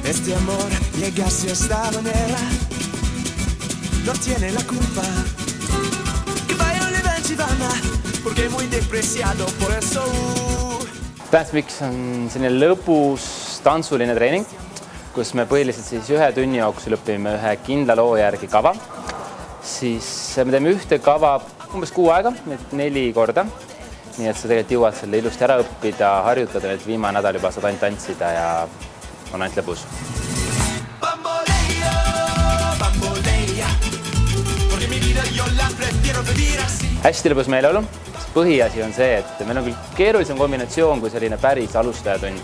Este amor llegase a esta manera, no tiene la culpa. Que vayan y ven Chivana, porque muy despreciado por eso. Dance Mix on selline lõbus tantsuline treening, kus me põhiliselt siis 1 tunni jooksul õpime ühe kindla loo järgi kava. Siis me teeme ühte kava umbes 6 aega, 4 korda. Nii et sa tegelikult jõuad selle ilusti ära õppida, harjutada, et viimane nädal juba saad ainult tantsida ja on ainult lõbus. Hästi lõbus meeleolu. Põhiasi on see, et meil on küll keerulisem kombinatsioon kui selline päris alustajatund,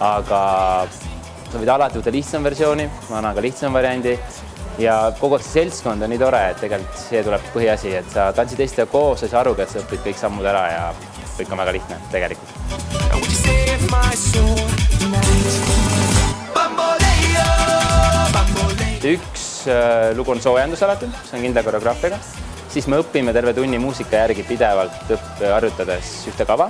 aga sa võid alati võtta lihtsam versiooni, ma annan ka lihtsam variandi ja kogu aeg see seltskond on nii tore, et tegelikult see tuleb põhiasi, et sa tantsid teistega koos ja sa aru, et sa õpid kõik sammud ära ja kõik on väga lihtne tegelikult. Üks lugu on soojendus alati, see on kindla koreograafiaga. Siis me õpime terve tunni muusika järgi pidevalt harjutades ühte kava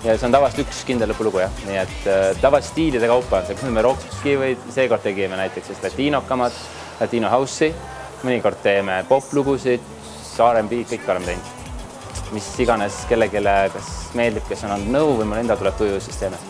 ja see on tavaliselt üks kindel lõpulugu. Nii et tavaliselt stiilide kaupa on see, kus me rocki või seekord tegime näiteks latinokamat, latino house'i, mõnikord teeme pop-lugusid, R&B, kõik oleme teinud. Mis iganes kellelegi kas meeldib, kes on andnud nõu või mõne enda tuleb tuju, siis teeme.